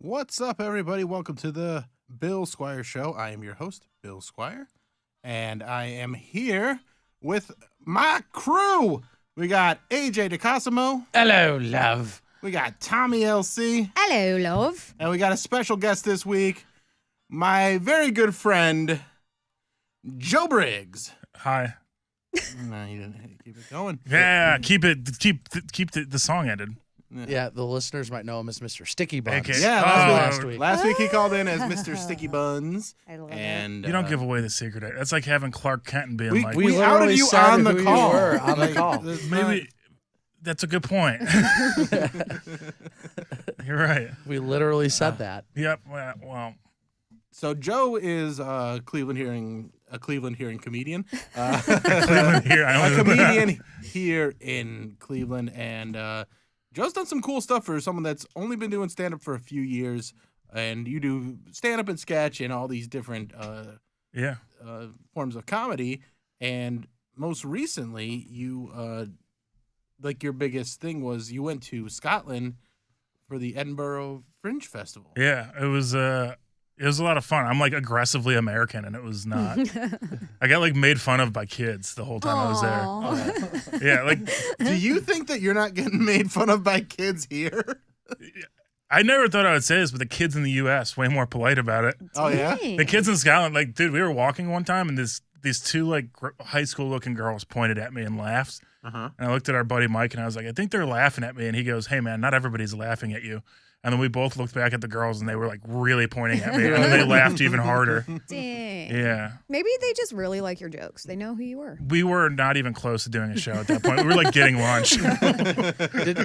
What's up, everybody? Welcome to the Bill Squire Show. I am your host, Bill Squire, and I am here with my crew. We got AJ DeCosimo. Hello, love. We got Tommy LC. Hello, love. And we got a special guest this week, my very good friend, Joe Briggs. Hi. No, you didn't keep it going. Yeah, keep the song ended. Yeah, the listeners might know him as Mr. Sticky Buns. Okay. Yeah, last week. Last week he called in as Mr. Sticky Buns. I love And You don't give away the secret. That's like having Clark Kent and being We like, outed literally you said on the who call. You were on the call. maybe that's a good point. You're right. We literally said that. Yep. Well, So Joe is a Cleveland hearing comedian. Cleveland here. I A don't know. comedian here in Cleveland, and Joe's done some cool stuff for someone that's only been doing stand-up for a few years. And you do stand-up and sketch and all these different Yeah. forms of comedy. And most recently, you like your biggest thing was you went to Scotland for the Edinburgh Fringe Festival. Yeah. It was a lot of fun. I'm like aggressively American, and it was not. I got like made fun of by kids the whole time I was there. Yeah. Like Do you think that you're not getting made fun of by kids here? I never thought I would say this, but the kids in the U.S. way more polite about it. Oh yeah. The kids in Scotland, like, dude, we were walking one time, and these two like high school looking girls pointed at me and laughed. Uh-huh. And I looked at our buddy Mike, and I was like, I think they're laughing at me. And he goes, "Hey man, not everybody's laughing at you." And then we both looked back at the girls, and they were like really pointing at me, and then they laughed even harder. Dang. Yeah, Maybe they just really like your jokes. They know who you were. we were not even close to doing a show at that point. We were like getting lunch.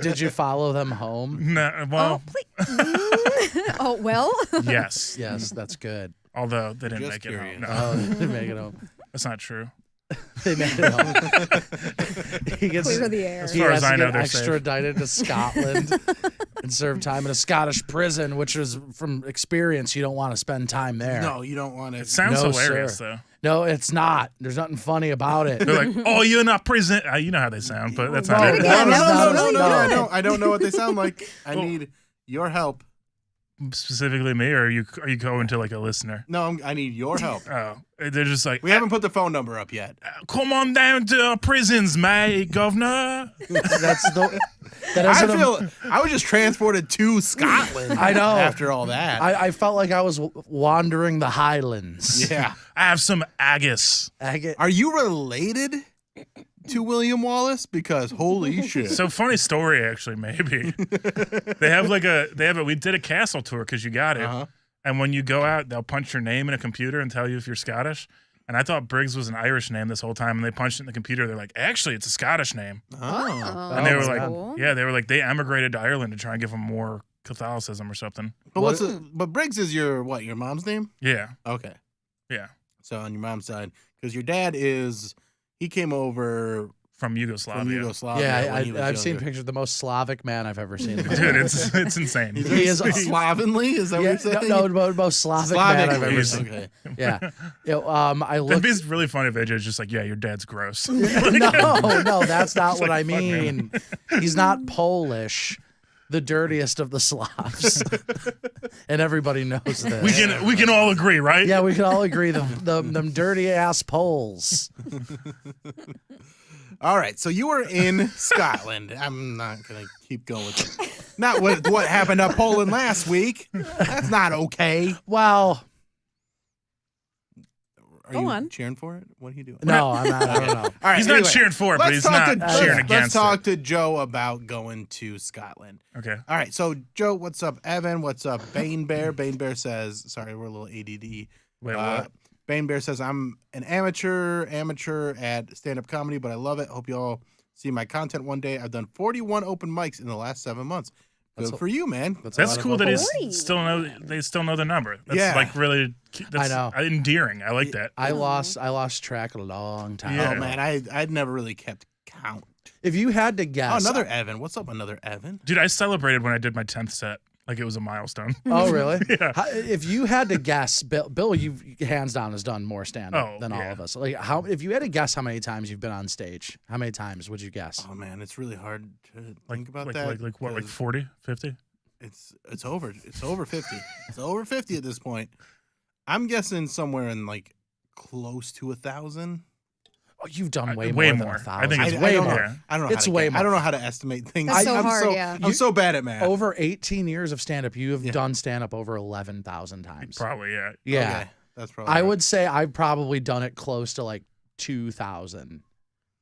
Did you follow them home? No, well, Please. Oh, well. yes, Yes, that's good. although they didn't Just make curious. it home. No, Oh, they make it home. that's not true. They made it home. He gets Clear the air. As he far has as I to know, get they're safe. extradited to Scotland and serve time in a Scottish prison, which is from experience. You don't want to spend time there. No, you don't want to. It sounds No, hilarious sir. though. No, it's not. There's nothing funny about it. They're like, "Oh, you're not prison." You know how they sound, but that's not No, it. Yeah, No, that was no, really no, good. I don't know what they sound like. I Well- need your help. Specifically me, or are you going to like a listener? No, I need your help. Oh, they're just like, We haven't put the phone number up yet. come on down to our prisons, mate, governor. That's the. That isn't I was just transported to Scotland. I know. After all that. I felt like I was wandering the Highlands. Yeah. I have some haggis. Are you related to William Wallace? Because holy shit. So funny story, actually, maybe. We did a castle tour because you got it. Uh-huh. And when you go out, they'll punch your name in a computer and tell you if you're Scottish. And I thought Briggs was an Irish name this whole time. And they punched it in the computer. They're like, actually, it's a Scottish name. Oh. And they were that's like, cool. yeah, they were like, they emigrated to Ireland to try and give them more Catholicism or something. But but Briggs is your mom's name? Yeah. Okay. Yeah. So on your mom's side, because your dad he came over From Yugoslavia. from Yugoslavia. Yeah, when he was I've seen younger. pictures. The most Slavic man I've ever seen. In my Dude, life. it's insane. He is slovenly. Is that what Yeah, you're saying? no, most Slavic man I've ever Slavically, seen. okay. Yeah. I That'd looked. be really funny if AJ's just like, yeah, your dad's gross. No, that's not It's what like, I fuck, man. mean. He's not Polish. The dirtiest of the Slavs, and everybody knows this. We can all agree, right? Yeah, we can all agree them dirty ass Poles. All right, so you were in Scotland. I'm not gonna keep going with it. Not what happened up Poland last week. That's not okay. Well, Are Go you on. cheering for it? What are you doing? no, I'm not. I don't know. All right, He's anyway, not cheering for it, but let's he's talk not to- cheering let's against talk it. to Joe about going to Scotland. Okay. All right, so Joe, what's up? Evan, what's up? Bane Bear. Bane Bear says, sorry, we're a little ADD. Wait, what? Bane Bear says, I'm an amateur at stand-up comedy, but I love it. Hope you all see my content one day. I've done 41 open mics in the last 7 months. Good That's for you, man. a That's lot of cool that votes. he's they still know the number. That's Yeah. like really that's I know. endearing. I like that. I lost track a long time. Yeah. Oh, man, I'd never really kept count. If you had to guess, Oh, another Evan. What's up, another Evan? Dude, I celebrated when I did my 10th set. Like it was a milestone. Oh, really? Yeah. If you had to guess, Bill, you've hands down has done more stand-up than all yeah. of us. Like, if you had to guess how many times you've been on stage, how many times would you guess? Oh, man, it's really hard to Like think about like, that. like what, like 'cause 40, 50? It's over 50. It's over 50 at this point. I'm guessing somewhere in like close to 1,000. Oh, you've done way way more than more. 1,000. I think it's I way don't more. know. I don't know. It's how to way I more. don't know how to estimate things. That's so I'm hard, yeah. I'm so bad at math. Over 18 years of stand-up, you have Yeah. done stand-up over 11,000 times. Probably, yeah. Yeah. Okay, that's probably. I right. would say I've probably done it close to like 2,000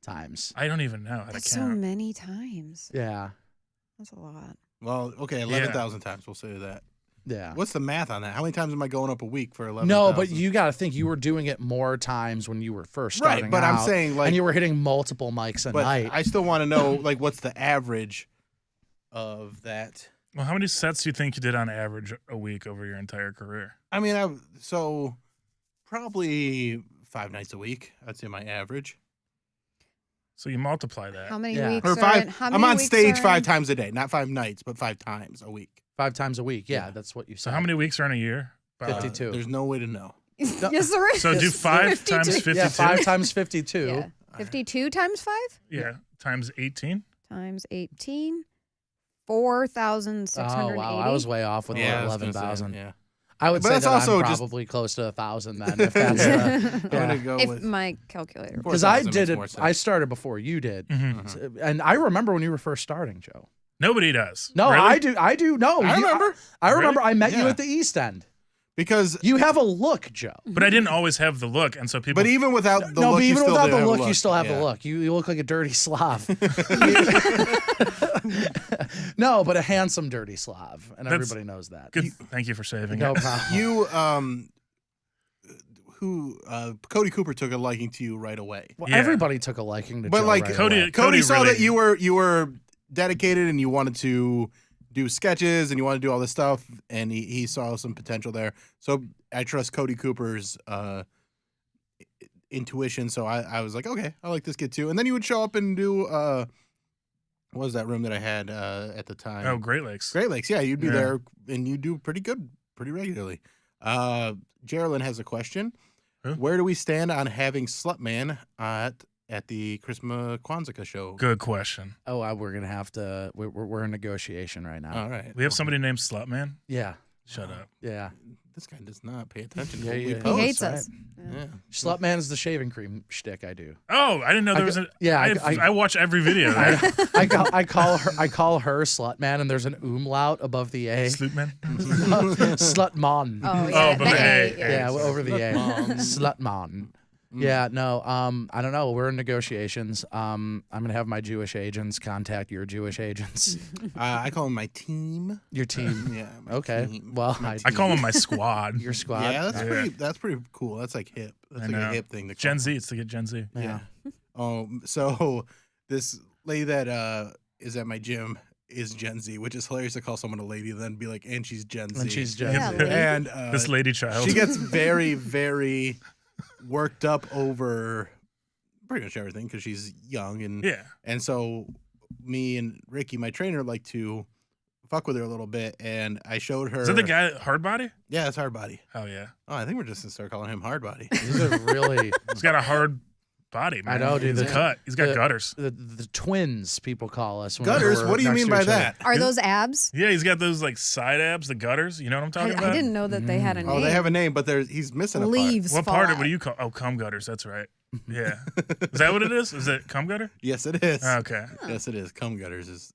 times. I don't even know how to That's so count. many times. Yeah. That's a lot. Well, okay, 11,000 times. We'll say that. Yeah. What's the math on that? How many times am I going up a week for 11,000? No, but you got to think you were doing it more times when you were first starting right. But I'm out, saying like, and you were hitting multiple mics a but night. I still want to know like what's the average of that. Well, how many sets do you think you did on average a week over your entire career? I mean, so probably 5 nights a week. I'd say my average. So you multiply that. How many Yeah. weeks Or are 5. in, how I'm many on weeks stage are 5 in- times a day, not 5 nights, but 5 times a week. 5 times a week. Yeah, Yeah. that's what you said. So how many weeks are in a year? About- 52. There's no way to know. Yes, there is. So do 5 times 52? Yeah, 5 times 52. Yeah. 52 times 5 Yeah, times 18. times 18. Oh, 4,680. wow. I was way off with I was gonna say, 11,000. Yeah. I would But say that's that also I'm just- probably close to 1,000 then, if that's I'm gonna yeah. go If with my calculator. Because I 4,000 did makes it. more sense. I started before you did, Mhm. and I remember when you were first starting, Joe. Nobody does. No, Really? I do. I do. No, I remember I remember. I met you Yeah. at the East End. because, You have a look, Joe. But I didn't always have the look, and so people. but even without the No, look, but you even still without do the have a look, you still have Yeah. the look. You look like a dirty Slav. No, but a handsome dirty Slav, and That's everybody knows that. Good. Thank you for saving No it. problem. You Cody Cooper took a liking to you right away. Well, Yeah. everybody took a liking to But Joe like right Cody- away. Cody saw really- that you were dedicated and you wanted to do sketches and you wanted to do all this stuff, and he saw some potential there. So I trust Cody Cooper's intuition. So I was like, okay, I like this kid too. And then you would show up and do what was that room that I had at the time? Oh, Great Lakes. Great Lakes. Yeah, you'd be Yeah. there and you do pretty good, pretty regularly. Geraldine has a question. Huh? Where do we stand on having Slutman at the Christmas Kwanzaa show? Good question. Oh, we're gonna have to. We're in negotiation right now. All right. We have somebody named Slutman. Yeah, Shut up. yeah. This guy does not pay attention to Yeah, what we yeah. He post. hates right. us. Yeah. Slutman's the shaving cream shtick I do. Oh, I didn't know there was a. yeah, I watch every video. There. I call her Slutman, and there's an umlaut above the A. Slutman. Slutman. Oh, yeah. but the A. Yeah, over the A. Slutman. Slutman. Yeah, no, I don't know. We're in negotiations. I'm gonna have my Jewish agents contact your Jewish agents. I call him my team. Your team. Yeah. my Okay. team. Well, My I call him my squad. your squad. Yeah, that's Yeah. that's pretty cool. That's like hip. That's I like a know. hip thing to call Gen him. Z. It's to get Gen Z. Yeah. So this lady that is at my gym is Gen Z, which is hilarious to call someone a lady and then be like, and she's Gen Z. And she's Gen Yeah, Z. lady. And This lady child. she gets very, very worked up over pretty much everything because she's young and Yeah. and so me and Ricky, my trainer, like to fuck with her a little bit, and I showed her. Is that the guy Hard Body? Yeah, it's Hard Body. Oh yeah. Oh, I think we're just gonna start calling him Hard Body. These are really He's got a hard body, man. I know, dude, He's the- cut. He's got the- gutters. the twins people call us. whenever Gutters? we're What do you next mean to by each other. that? Are those abs? Yeah, he's got those like side abs, the gutters. You know what I'm talking about? I didn't know that they had a name. Oh, they have a name, but he's missing a Leaves. What fall part of out. what do you call? Oh, cum gutters. That's right. Yeah. Is that what it is? Is it cum gutter? part. Yes, it is. Okay. Yes, it is. Cum gutters is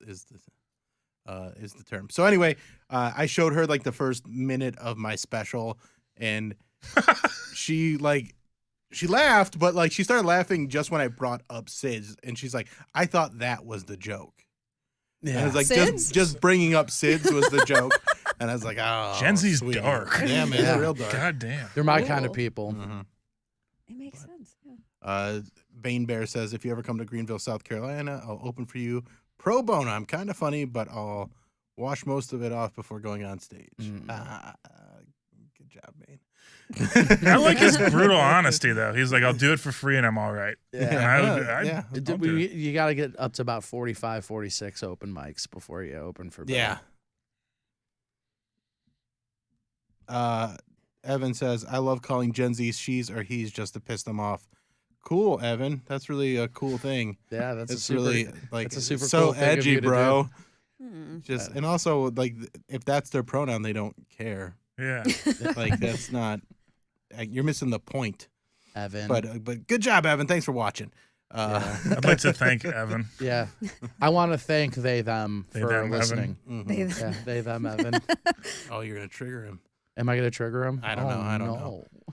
the term. So anyway, I showed her like the first minute of my special, and she laughed, but like she started laughing just when I brought up SIDS, and she's like, I thought that was the joke. And I was like, SIDS? just bringing up SIDS was the joke, and I was like, oh, Gen Z's sweet. dark. Yeah, man, Yeah. it's real dark. God damn. They're my kind of Cool. people. Mhm. It makes sense. Yeah. Bane Bear says, if you ever come to Greenville, South Carolina, I'll open for you pro bono. I'm kind of funny, but I'll wash most of it off before going on stage. Mm. Good job, Bane. I like his brutal honesty though. He's like, I'll do it for free and I'm all right. And Yeah. I'll do it. You got to get up to about 45, 46 open mics before you open for Bill. Yeah. Evan says, I love calling Gen Z she's or he's just to piss them off. Cool, Evan. That's really a cool thing. Yeah, that's It's a super, really like that's a super so cool thing of edgy, you to bro. Just and also like if that's their pronoun, they don't care. Yeah. Like that's not. You're missing the point. Evan. But good job, Evan. Thanks for watching. I'd like to thank Evan. Yeah. I want to thank them They, for them, listening. They- Yeah, them, Evan. Oh, you're gonna trigger him. Am I going to trigger him? I don't know. I don't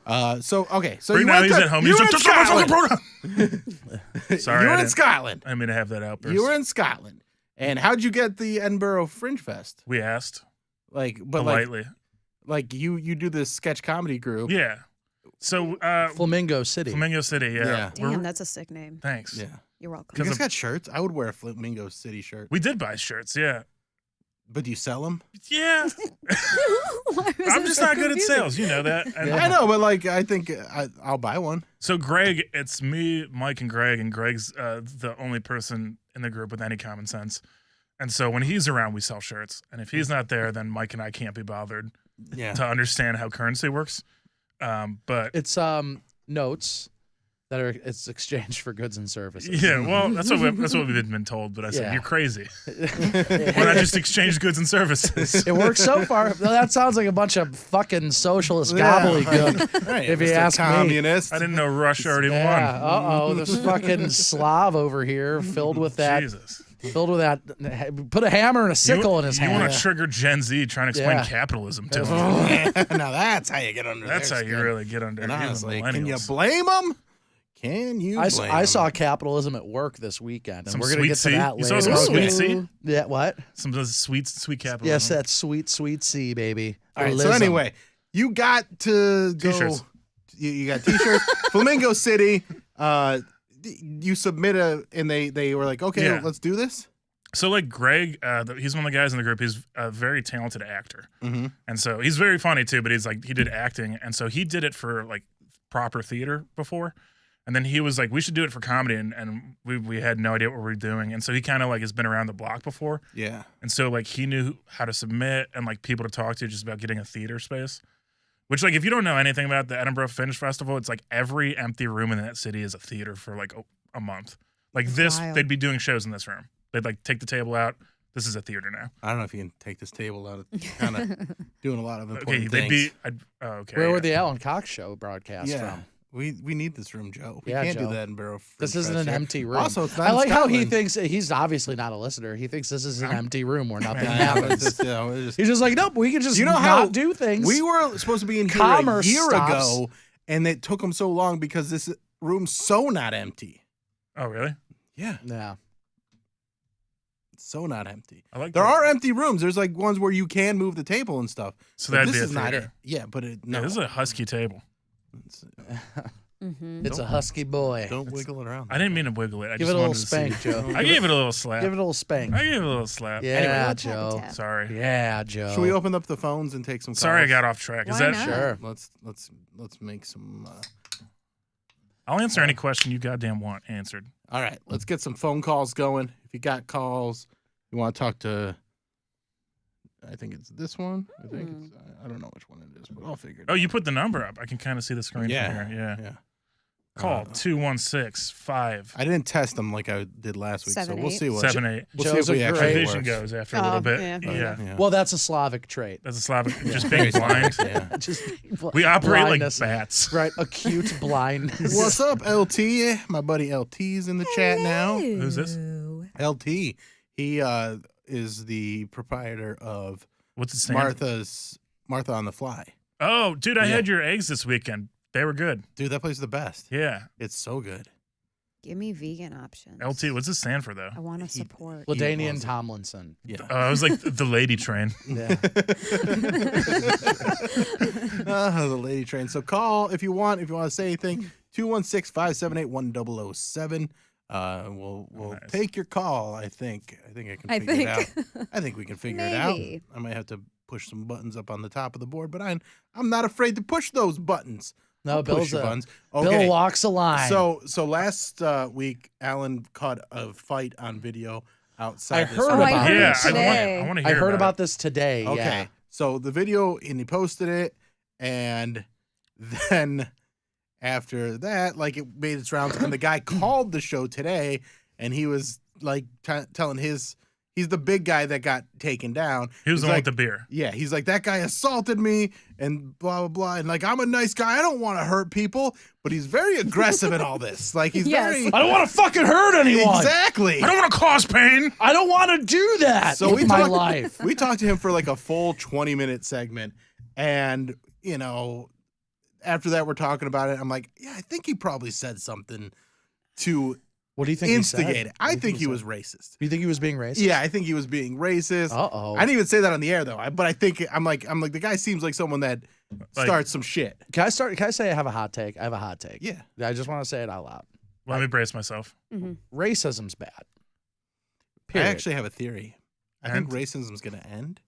know. So okay. So Right you now went he's to, at home. You He's were like, in "Just stop my Scotland. fucking pronoun." Sorry, You I were in didn't- Scotland. I mean to have that outburst. You were in Scotland. And how'd you get the Edinburgh Fringe Fest? We asked But politely. like you do this sketch comedy group. Yeah. So Flamingo City. Flamingo City. Yeah. Yeah. Damn, that's a sick name. Thanks. Yeah. You're You welcome. Because guys of- got shirts? I would wear a Flamingo City shirt. We did buy shirts. Yeah. But do you sell them? Yeah. Why was I'm it just so not good at confusing? sales. You know that. And Yeah. I know, but like I think I'll buy one. So Greg, it's me, Mike, and Greg, and Greg's the only person in the group with any common sense. And so when he's around, we sell shirts. And if he's not there, then Mike and I can't be bothered Yeah. to understand how currency works. But It's notes that are it's exchanged for goods and services. yeah, well, that's what we've been told. But I said, Yeah. you're crazy. Why not just exchange goods and services? It works so far. That sounds like a bunch of fucking socialist gobbledygook. Right, If you Mr. ask me. communist. I didn't know Russia already Yeah. won. This fucking Slav over here filled with that. Jesus. Put a hammer and a sickle in his You hand. want to trigger Gen Z trying to explain Yeah. capitalism to them. Now that's how you get under. That's how their you skin. really get under And here, the honestly, can you millennials. blame them? Can you? I blame saw 'em? capitalism at work this weekend, and Some we're gonna sweet get to C? that You saw later. some sweet Ooh. C? Yeah, what? Some of the sweet capitalism. Yes, that's sweet C, baby. All right. So Lism. anyway, you got to go. T-shirts. You got t-shirts. Flamingo City. You submit and they were like, okay, Yeah. let's do this. So like Greg, he's one of the guys in the group. He's a very talented actor, and so he's very funny too. But he's like he did acting, and so he did it for like proper theater before, and then he was like, we should do it for comedy, and we had no idea what we were doing, and so he kind of like has been around the block before, Yeah. and so like he knew how to submit and like people to talk to just about getting a theater space. Which like if you don't know anything about the Edinburgh Fringe Festival, it's like every empty room in that city is a theater for like a month. Like this, Wild. they'd be doing shows in this room. They'd like take the table out. This is a theater now. I don't know if you can take this table out. Kind of doing a lot of important Okay, they'd things. be. Okay. Where yeah. would the Alan Cox show broadcast Yeah. from? We need this room, Joe. We Yeah, can't Joe. do that in Edinburgh. This Fringe isn't Fest an here. empty room. Also, it's not I in like how he Scotland. thinks he's obviously not a listener. He thinks this is an empty room where nothing Yeah, happens. it's just, it's just- He's just like, nope, we can just You know not how do things. we were supposed to be in here Commerce a year stops. ago, and it took them so long because this room's so not empty. Oh really? Yeah, Yeah. it's so not empty. I like. There that. are empty rooms. There's like ones where you can move the table and stuff. So But that'd this be a is not theater. it. Yeah, but no. Yeah, this is a husky table. It's a husky boy. Don't wiggle it around. I didn't mean to wiggle it. I Give just it a little wanted to see. spank, Joe. I gave it a little slap. Give it a little spank. I gave it a little slap. Yeah, Anyway, Tap, Joe. tap. sorry. Yeah, Joe. Should we open up the phones and take some calls? Sorry, I got off track. Is Why that not? Sure. Let's make some. I'll answer any question you goddamn want answered. All right, let's get some phone calls going. If you got calls, you want to talk to. I think it's this one. I think it's. I don't know which one it is, but I'll figure it Oh, out. you put the number up. I can kind of see the screen Yeah. from here. Yeah. Yeah. Call 216-578. I didn't test them like I did last week, so we'll 7-8. see what. 78. We'll see Joe's if we a actually great- My it vision works. goes after a little bit. yeah. Yeah. Yeah. Well, that's a Slavic trait. That's a Slavic. Just being blind. Yeah. Just We operate blindness. like bats. Right, acute blindness. What's up, LT? My buddy LT's in the chat now. Who's this? LT. He is the proprietor of What's it stand? Martha on the Fly. Oh, dude, I Yeah. had your eggs this weekend. They were good. Dude, that place is the best. Yeah. It's so good. Give me vegan options. LT, what's this stand for though? I want to He- support. Ladanian loves it. Tomlinson. Yeah. I was like the lady train. Yeah. The lady train. So call if you want to say anything. 216-578-1007. We'll Nice. take your call. I think I can I figure it out. think. I think we can figure it out. Maybe. I might have to push some buttons up on the top of the board, but I'm not afraid to push those buttons. No, I'll push Bill's your a, buttons. Bill Okay. walks a line. So last week, Alan caught a fight on video outside. I this heard room. Oh, I about heard Yeah, it I today. want to I hear heard about it. this today. Okay. Yeah. So the video, and he posted it, and then after that, like it made its rounds, and the guy called the show today, and he was like telling his He's the big guy that got taken down. He was He's the one like, with the beer. Yeah, he's like, that guy assaulted me and blah, blah, blah. And like, I'm a nice guy. I don't want to hurt people. But he's very aggressive in all this. Like, he's Yes. very... I don't want to fucking hurt anyone. Exactly. I don't want to cause pain. I don't want to do that So with my life. We talked to him for like a full 20-minute segment. And, you know, after that, we're talking about it. I'm like, yeah, I think he probably said something to What do you think instigate he it. said? I think he was racist. You think he was being racist? Yeah, I think he was being racist. Uh-oh. I didn't even say that on the air though. But I think I'm like the guy seems like someone that starts some shit. Can I say I have a hot take? I have a hot take. Yeah. I just want to say it out loud. Let me brace myself. Racism's bad. I Period. actually have a theory. I think And? racism's going to end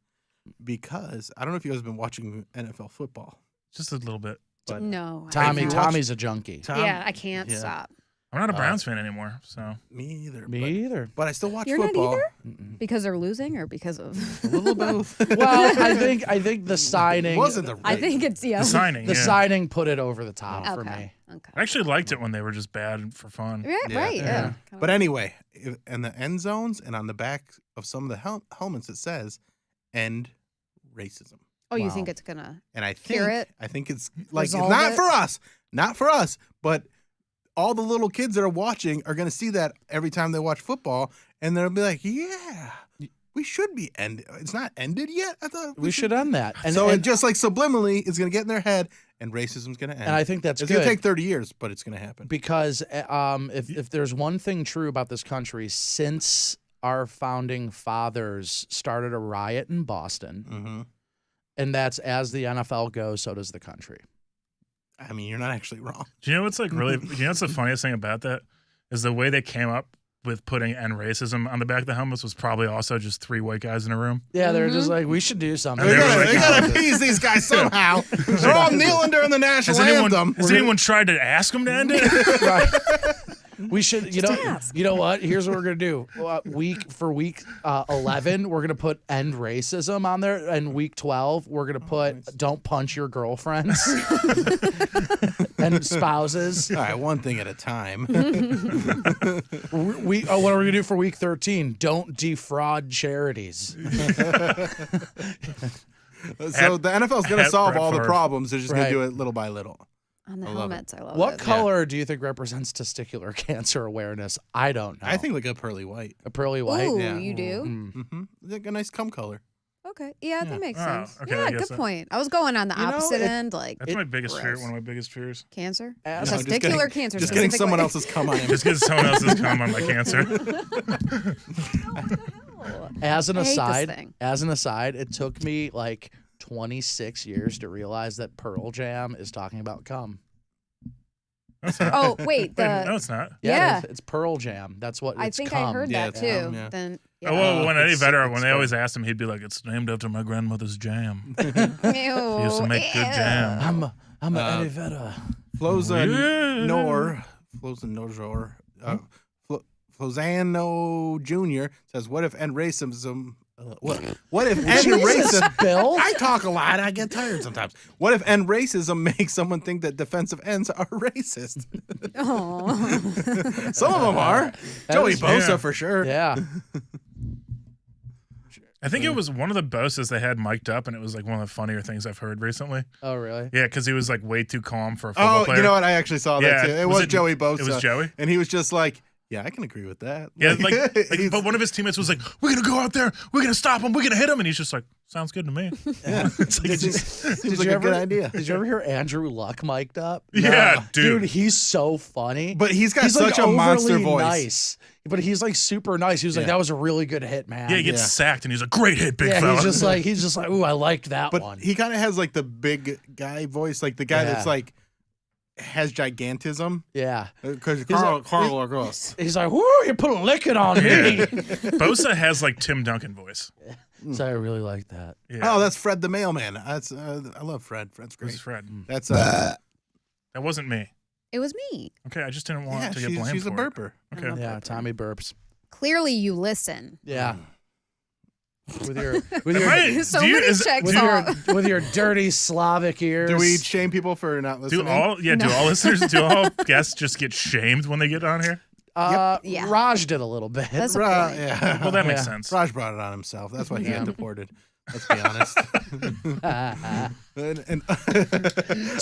because I don't know if you guys have been watching NFL football. Just a little bit. But No. Tommy, If you Tommy's a junkie. Tom, Yeah, I can't yeah. stop. I'm not a Browns fan anymore, so Me either. Me either. But I still watch You're not football. either? Because they're losing or because of? A little both. Well, I think the signing wasn't the I think it's the signing. the yeah. signing put it over the top for Okay. me. Okay. I actually liked it when they were just bad for fun. Right. Yeah. Right. Yeah. But anyway, in the end zones and on the back of some of the helmets, it says "End Racism." Oh, you Wow. think it's gonna? And I Hear think it? I think it's like Resolve not it? for us, but all the little kids that are watching are going to see that every time they watch football, and they'll be like, "Yeah, we should be ended. It's not ended yet. I thought We should end that. And, so and, it just like subliminally, it's going to get in their head, and racism's going to end. and I think that's it's good. going to take 30 years, but it's going to happen. Because if there's one thing true about this country, since our founding fathers started a riot in Boston, Mm-hmm. and that's as the NFL goes, so does the country. I mean, you're not actually wrong. Do you know what's like really? Do you know what's the funniest thing about that? Is the way they came up with putting "end racism" on the back of the helmets was probably also just three white guys in a room. Yeah, they're just like, we should do something. And they were like, They got to appease these guys somehow. They're all kneeling during the national anthem. Has anyone tried to ask them to end it? Right. We should, you know, ask. you know what? Here's what we're gonna do. Week 11, we're gonna put "end racism" on there, and week 12, we're gonna put "don't punch your girlfriends" and spouses. All right, one thing at a time. What are we gonna do for week 13? Don't defraud charities. So the NFL's going to at solve Brett all the Favre. problems. They're just going Right. to do it little by little. On the I love helmets, I love What it. color do you think represents testicular cancer awareness? I don't know. I think like a pearly white. a pearly white. Ooh, Yeah. you do? Mm. Mm-hmm. Like a nice cum color. Okay. Yeah, Yeah. that makes Oh, sense. okay, I Yeah, guess good so. point. I was going on the You know, opposite it- end, like That's my biggest fear. gross. One of my biggest fears. cancer. As- No, just Testicular getting- cancer. Just getting someone specifically. else's cum on him. Just because someone else has come on my cancer. As an I hate this aside, it took me like 26 years to realize that Pearl Jam is talking about cum. Oh, wait. No, it's not. Yeah. It's Pearl Jam. That's what I it's think cum. I heard Yeah, that it's too. cum, yeah. Then. Oh, well, when Eddie it's- Vedder, it's when they fun. always asked him, he'd be like, "It's named after my grandmother's jam. Ew, He used to make good jam." I'm an Eddie Vedder. Flozan Nor. Flozano Jr. says, "What if end racism? What if end Jesus, racism? Bill. I talk a lot. I get tired sometimes. What if end racism makes someone think that defensive ends are racist? Oh. Some of them are. Joey is- Bosa yeah. for sure. Yeah. I think it was one of the Bosas they had mic'd up, and it was like one of the funnier things I've heard recently. Oh, really? Yeah, because he was like way too calm for a football Oh, player. you know what? I actually saw that Yeah, too. It was was it- Joey Bosa. It was Joey. And he was just like, yeah, I can agree with that. Yeah, like he's- but one of his teammates was like, "We're gonna go out there, we're gonna stop him, we're gonna hit him," and he's just like, "Sounds good to me." yeah. It's like, It it's just- seems like a good idea. Did you ever hear Andrew Luck mic'd up? yeah, dude. He's so funny. But he's got he's such like a monster overly voice. nice. But he's like super nice. He was like, Yeah. "That was a really good hit, man." Yeah, he gets Yeah. sacked, and he's like, "Great hit, big Yeah, fella." he's just like, "Ooh, I liked that But one." he kind of has like the big guy voice, like the guy Yeah. that's like has gigantism. Yeah. Because like- Carl Gross. He's like, "Whoo, you put a licking on me." Bosa has like Tim Duncan voice. So I really like that. Yeah. Oh, that's Fred the mailman. That's I love Fred. Fred's Who's great. Fred? That's That wasn't me. It was me. Okay, I just didn't want yeah, to get blamed she's a for it. burper. Okay. Yeah, Tommy burps. Clearly, you listen. Yeah. With your So do you- many is- checks with off. your with your dirty Slavic ears. Do we shame people for not listening? Do all listeners, do all guests just get shamed when they get on here? Yeah. Raj did a little bit. That's a point. Yeah. Well, that makes Yeah. sense. Raj brought it on himself. That's why he got deported. Let's be honest.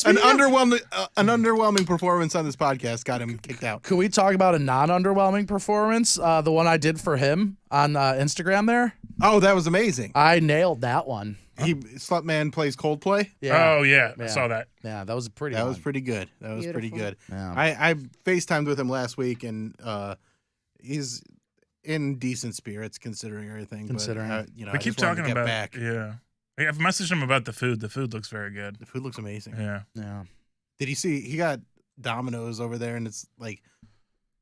an underwhelming performance on this podcast got him kicked out. Could we talk about a non-underwhelming performance? The one I did for him on Instagram there. Oh, that was amazing. I nailed that one. Slutman plays Coldplay. Yeah. Oh yeah, I Yeah. saw that. Yeah, that was a pretty That one. was pretty good. That was pretty Beautiful. good. Yeah. I FaceTimed with him last week, and he's in decent spirits considering everything. Considering. But, I We keep just wanted to talking get about back. yeah. I've messaged him about the food. The food looks very good. The food looks amazing. Yeah. Yeah. Did you see? He got Domino's over there, and it's like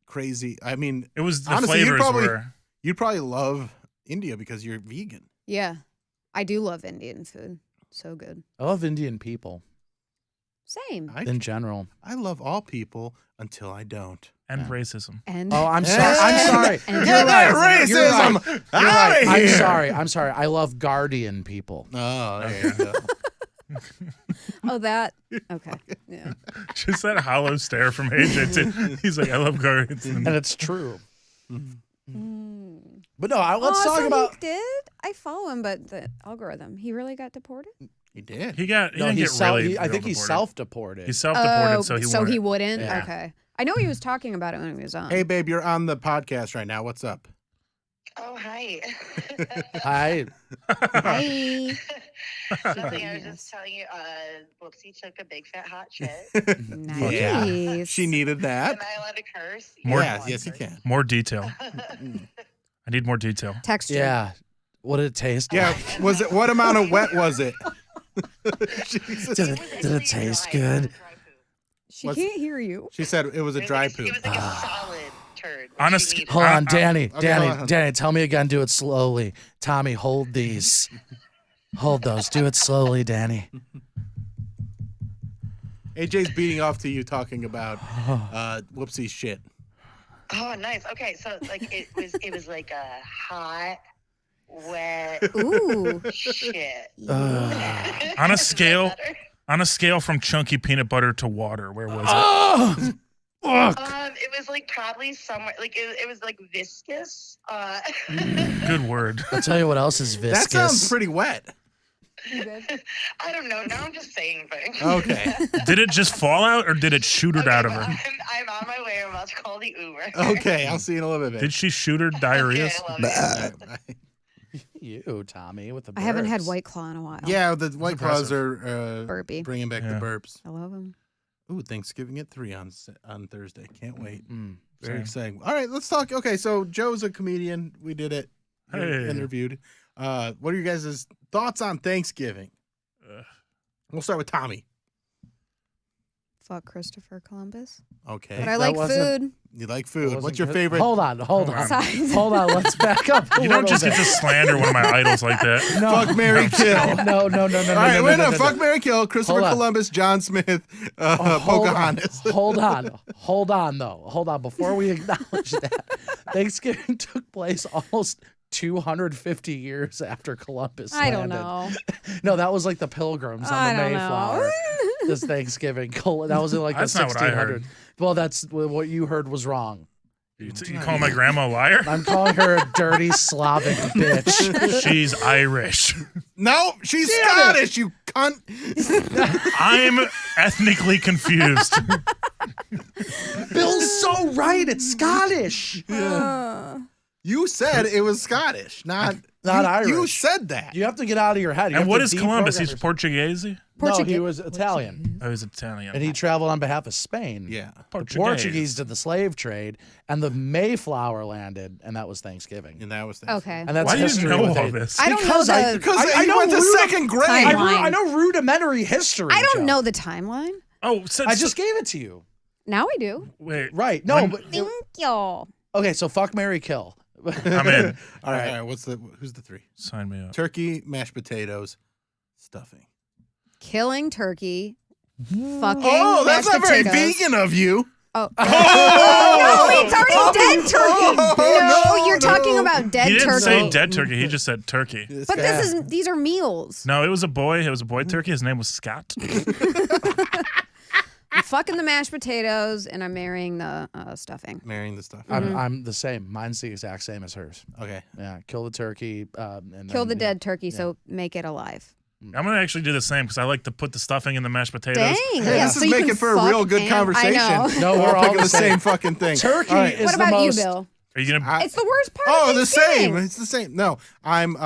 crazy. I mean, It was the Honestly, flavors were. you'd probably love India because you're vegan. Yeah. I do love Indian food. So good. I love Indian people Same. in general. I love all people until I don't. And Yeah. racism. And Oh, I'm sorry. I'm sorry. And You're Get that right. You're racism right. You're out right. of I'm here. sorry. I'm sorry. I love guardian people. Oh, there you go. oh, that. Okay. Yeah. Just that hollow stare from AJ. Too. He's like, I love Guardians. And it's true. Mm. But no, let's oh, talk so about. He did? I follow him, but the algorithm. He really got deported? He did. He got. He No, didn't he's get really. I think he's deported. self-deported. He's self-deported, Oh, so he so won't. he wouldn't? Yeah. Okay. I know he was talking about it when he was on. Hey, babe, you're on the podcast right now. What's up? Oh, hi. Hi. Hi. Nothing. I was just telling you, Whoopsie took a big fat hot shit. Nice. Yeah. She needed that. Am I allowed to curse? More- Yeah, yes, you can. More detail. I need more detail. Texture. Yeah. What did it taste Yeah, like? was it? What amount of wet was it? Did it taste good? She What's- can't hear you. She said it was a dry poop. It was like a solid turd. On a She sc- needed- Hold on, Danny. Okay, Danny, hold on. Danny, tell me again. Do it slowly. Tommy, hold these. Hold those. Do it slowly, Danny. AJ's beating off to you talking about Whoopsie's shit. Oh, nice. Okay, so like it was like a hot, wet Ooh. shit. On a scale, on a scale from chunky peanut butter to water, where was it? Oh, fuck. It was like probably somewhere like it was like viscous. Good word. I'll tell you what else is viscous. That sounds pretty wet. I don't know. Now I'm just saying things. Okay. Did it just fall out, or did it shoot it out of well, her? I'm on my way. I'm about to call the Uber. Okay, I'll see you in a little bit. Did she shoot her diarrhea? Okay, I love you. You, Tommy, with the I haven't had burps. White Claw in a while. Yeah, the White Claws impressive. are Burpee. bringing back Yeah. the burps. I love him. Ooh, Thanksgiving at 3 on Thursday. Can't wait. Mm. Very Same. exciting. All right, let's talk. Okay, so Joe's a comedian. We did it. We Hey. Interviewed. What are you guys' thoughts on Thanksgiving? We'll start with Tommy. Fuck Christopher Columbus. Okay. But I That like wasn't- food. You like It food. wasn't What's your good. favorite? Hold on. Size. Hold on. Let's back up. You don't just get to slander one of my idols like that. No. Fuck, Mary, kill. No. All right, wait, no. Fuck, Mary, kill. Christopher Hold on. Columbus, John Smith, Pocahontas. Hold on, though. Hold on. Before we acknowledge that, Thanksgiving took place almost 250 years after Columbus I don't landed. know. No, that was like the Pilgrims I on the don't Mayflower. know. This Thanksgiving. That was in like That's the not what I heard. 1600s. Well, that's what you heard was wrong. You call my grandma a liar? I'm calling her a dirty Slavic bitch. She's Irish. No, she's Scottish, you cunt. I'm ethnically confused. Bill's so right. It's Scottish. You said it was Scottish, not Irish. You said that. You have to get out of your head. You And have what to is Columbus? deprogram He's yourself. Portuguese? No, he Portuguese. was Italian. Oh, he's Italian. And he traveled on behalf of Spain. Yeah. The Portuguese did the slave trade, and the Mayflower landed, and that was Thanksgiving. And that was Okay. And that's Why do you history know with all it. this? I don't know Because the. Because I he know went to rude- second grade. Timeline. I know rudimentary history. I don't Joe. know the timeline. Oh, so, I just gave it to you. Now I do. wait. Right. No, When- but Thank you. okay, so fuck, marry, kill. I'm in. All right. Who's the three? Sign me up. Turkey, mashed potatoes, stuffing. Killing turkey. Fucking Oh, that's not mashed very potatoes. vegan of you. Oh. No, it's already dead turkey. Oh, no, you're talking about dead He didn't turkey. say dead turkey. He just said turkey. But these are meals. No, it was a boy. It was a boy turkey. His name was Scott. fucking the mashed potatoes and I'm marrying the stuffing. Marrying the stuff. I'm the same. Mine's the exact same as hers. Okay. Yeah, kill the turkey. And Kill then, the dead turkey, so make it alive. I'm gonna actually do the same because I like to put the stuffing in the mashed potatoes. Dang. Hey, Yeah, this so is you making can for a fuck real good and- conversation. I know. No, We're we're all all picking the the same same. fucking thing. Turkey All right. is What the about most. you, Bill? Are you gonna? It's the worst part Oh, of the same. Thanksgiving. It's the same. No, I'm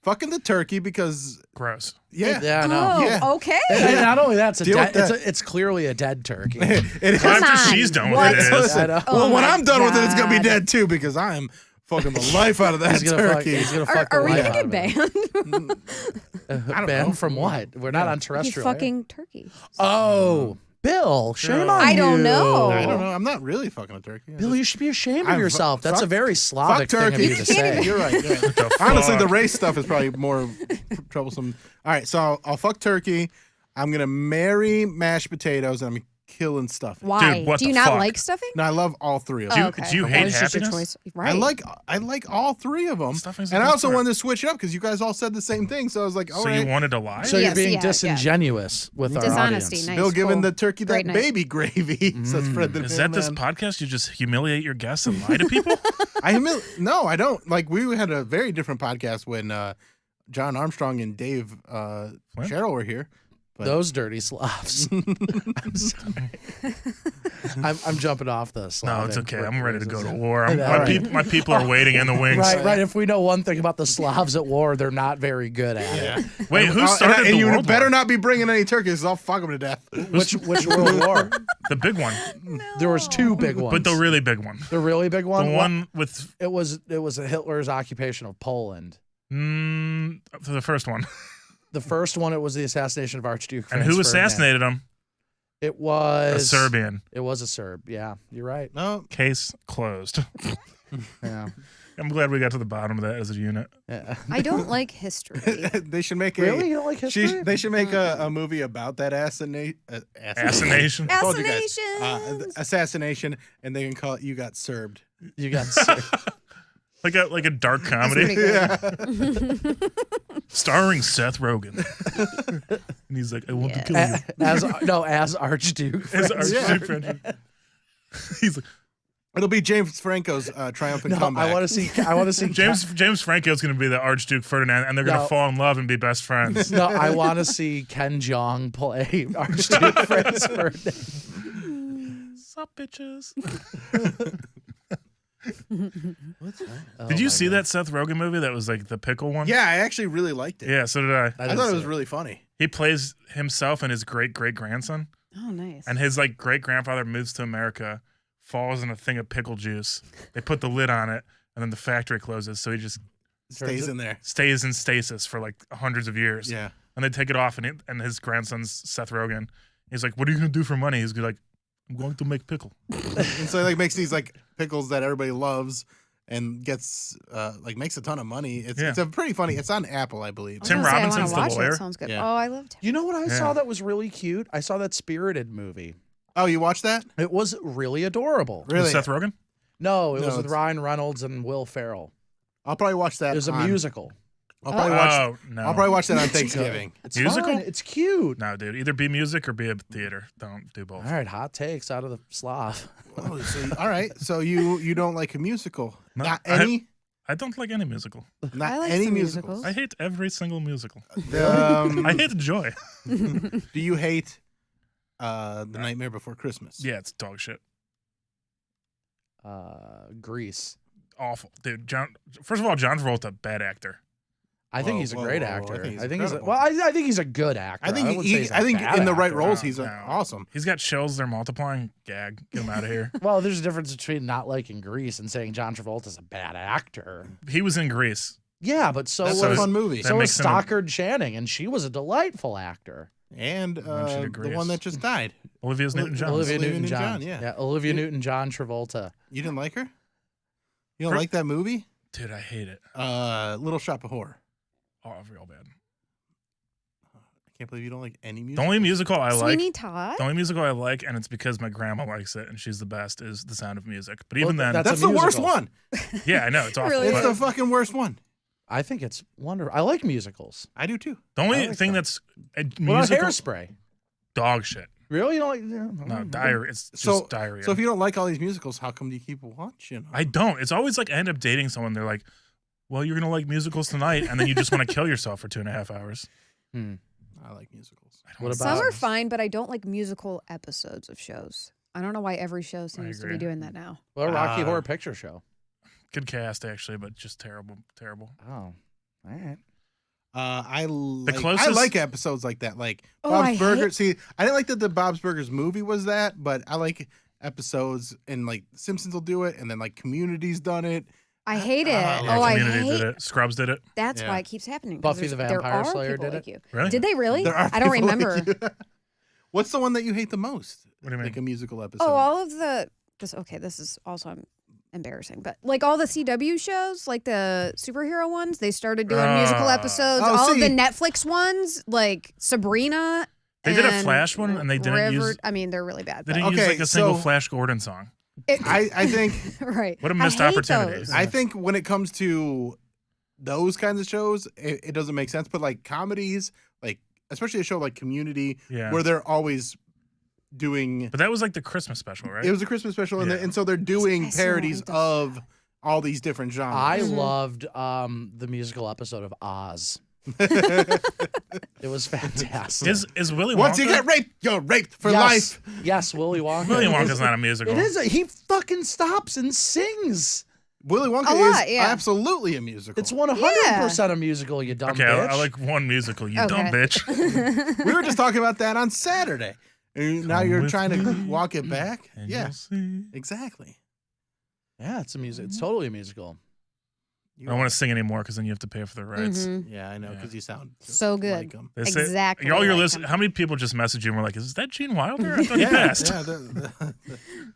fucking the turkey because Gross. yeah. Yeah, I know. Oh, Yeah. okay. And not only that, Deal with that. it's clearly a dead turkey. It is. Well, after on. she's done What? with it, it is. Listen, I know. well, when my I'm done with it, it's gonna be God. dead too because I'm fucking the life out of that He's gonna fuck, turkey. he's gonna Are, fuck the are we life gonna out get of it. banned? don't Banned know. from what? We're not on He's terrestrial. air. fucking turkey. Oh, Bill, shame on you. I don't know. I don't know. I'm not really fucking a turkey. Bill, you should be ashamed I'm of yourself. That's fuck- a very Slavic fuck thing of turkey. you to say. You're right. You're right. The Honestly, the fuck? race stuff is probably more troublesome. All right, so I'll fuck turkey. I'm gonna marry mashed potatoes, and I'm killing stuffing. Why? Dude, what Do you the not fuck? like stuffing? No, I love all three of Do them. you- okay. do you That hate was just your happiness? choice. Right. I like all three of them. Stuffing's the And I best also part. wanted to switch it up because you guys all said the same thing. So I was like, all So right. you wanted to lie? So Yes, you're being yeah, yeah. disingenuous with our Dishonesty. audience. Nice. Bill giving cool. the turkey Great that night. baby gravy. Says Fred the Is that this mailman. podcast? You just humiliate your guests and lie to people? No, I don't. Like we had a very different podcast when John Armstrong and Dave Cheryl were here. But Those dirty Slavs. I'm sorry. I'm jumping off the No, Slavic. it's okay. I'm ready to go to phrases. war. All right. My people are waiting in the wings. Right. If we know one thing about the Slavs at war, they're not very good at it. Wait, who started and the you World better War? not be bringing any turkeys. I'll fuck them to death. Which World War? The big one, There was two big ones. but the really big one. The really big one. The one with It was Hitler's occupation of Poland. the first one. The first one, it was the assassination of Archduke. And Franz who Ferdinand. assassinated him? It A was Serbian. It was a Serb. Yeah, you're right. No, Case closed. Yeah. I'm glad we got to the bottom of that as a unit. Yeah. I don't like history. they should make Really? You don't like history? They should make a movie about that assassination. Assassination. Told you guys. Assassinations. Assassination, and they can call it "You Got Served." You got Serb. Like a dark Pretty comedy good. starring Seth Rogen. And he's like, I want to kill you. as Archduke. As Franz. Archduke Frederick. He's like, It'll be James Franco's triumphant No, comeback. I want to see James Franco's going to be the Archduke Ferdinand, and they're going to No. fall in love and be best friends. No, I want to see Ken Jeong play Archduke Franz Ferdinand. Sup, bitches? Oh Did you my see God. that Seth Rogen movie that was like the pickle one? Yeah, I actually really liked it. Yeah, so did I. I I didn't thought it see was really funny. He plays himself and his great grandson, Oh, nice. and his like great grandfather moves to America, falls in a thing of pickle juice. They put the lid on it, and then the factory closes, so he just Stays in there. stays in stasis for like hundreds of years. Yeah. And they take it off, and his grandson's Seth Rogen. He's like, "What are you gonna do for money?" He's like, "I'm going to make pickle." And so he like makes these like pickles that everybody loves and gets like makes a ton of money. It's a pretty funny. It's on Apple, I believe. I was Tim gonna say, I wanna Robinson's the watch it. lawyer. Sounds good. Yeah. Oh, I loved him. You know what I Yeah. saw that was really cute? I saw that Spirited movie. Oh, you watched that? It was really adorable. Really? Seth Rogen. No, it No, was with it's- Ryan Reynolds and Will Ferrell. I'll probably watch that. It was a on- musical. I'll probably watch. Oh no. I'll probably watch that on Thanksgiving. It's Musical? fun. It's cute. No, dude. Either be music or be a theater. Don't do both. All right, hot takes out of the Slav. Oh, so, all right. So you don't like a musisical? No, Not I- any. I don't like any musical. Not I like any some musicals. musicals. I hate every single musical. Um, I hate the joy. do you hate The Nightmare Before Christmas? Yeah, it's dog shit. Grease. Awful, dude. First of all, John Travolta, bad actor. I think Whoa, he's a whoa, great whoa, actor. I think he's I incredible. think he's a good actor. I think wouldn't say he's a I think bad in the right actor. roles he's No. awesome. He's got shells. They're multiplying. Gag. Get him out of here. Well, there's a difference between not liking Grease and saying John Travolta's a bad actor. He was in Grease. Yeah, but so That's So a was fun movie. that so was makes him a- Stockard Channing, and she was a delightful actor. And she did the Grease. one that just died. Olivia's Newton-John. Olivia Olivia Newton-John. Newton-John, yeah. Olivia Newton-John Travolta. You didn't like her? You don't like that movie? Dude, I hate it. Little Shop of Horror. Oh, real bad. I can't believe you don't like any music. The only musical I like. Sweeney Todd. The only musical I like, and it's because my grandma likes it, and she's the best, is The Sound of Music. But even Well, then, That's a the worst musical. one. yeah, I know it's awful. Really It's but the fucking worst one. I think it's wonderful. I like musicals. I do too. the only I like thing that. that's a What about musical Hairspray? dog shit. Really? You don't like? No, diarrhea. It's just So diarrhea. So if you don't like all these musicals, how come do you keep watching? I don't. It's always like I end up dating someone. They're like, "Well, you're gonna like musicals tonight," and then you just want to kill yourself for 2.5 hours. I like musicals. What Some about? are fine, but I don't like musical episodes of shows. I don't know why every show seems to be agree. doing that now. Well, Rocky Horror Picture Show. Good cast actually, but just terrible. Oh, all right. I like closest- I like episodes like that, like Oh, Bob's I Burger. hate- See, I didn't like that the Bob's Burgers movie was that, but I like episodes and like Simpsons will do it, and then like Community's done it. I hate it. Yeah, Oh, I Community hate. did it. Scrubs did it. That's Yeah. why it keeps happening. 'cause Buffy the there Vampire are Slayer people did like it? you. Really? Did they really? There are I don't people like remember. you. What's the one that you hate the most? What do you mean? Like a musical episode. Oh, all of the this is also embarrassing, but like all the CW shows, like the superhero ones, they started doing musical episodes. Oh, all of the see. Netflix ones, like Sabrina. They did a and Flash one, and they didn't River, use. I mean, they're really bad. They But didn't use Okay, like a single so- Flash Gordon song. I think right. What a I missed hate opportunity. those. I think when it comes to those kinds of shows, it doesn't make sense. But like comedies, like especially a show like Community, Yeah. where they're always doing. But that was like the Christmas special, right? It was a Christmas special, and, Yeah. and so they're doing I still parodies like those. of all these different genres. I Mhm. loved the musical episode of Oz. It was fantastic. Is Willy Wonka? Once you get raped, you're raped for yes, life. yes, Willy Wonka. Willy Wonka's not a musical. It is. He fucking stops and sings. Willy Wonka A lot, is yeah. absolutely a musical. It's 100% a musical. You dumb Okay, bitch. I like one musical. You Okay. dumb bitch. We were just talking about that on Saturday. And now Come you're with trying to me, walk it back. And Yeah, you'll see. exactly. Yeah, it's a music. It's totally a musical. I don't want to sing anymore because then you have to pay for the rights. Mhm. Yeah, I know, Yeah. because you sound just So good. like him. They say- Exactly All your like listen. him. How many people just messaged you and were like, "Is that Gene Wilder?" I thought he Yeah, passed. yeah.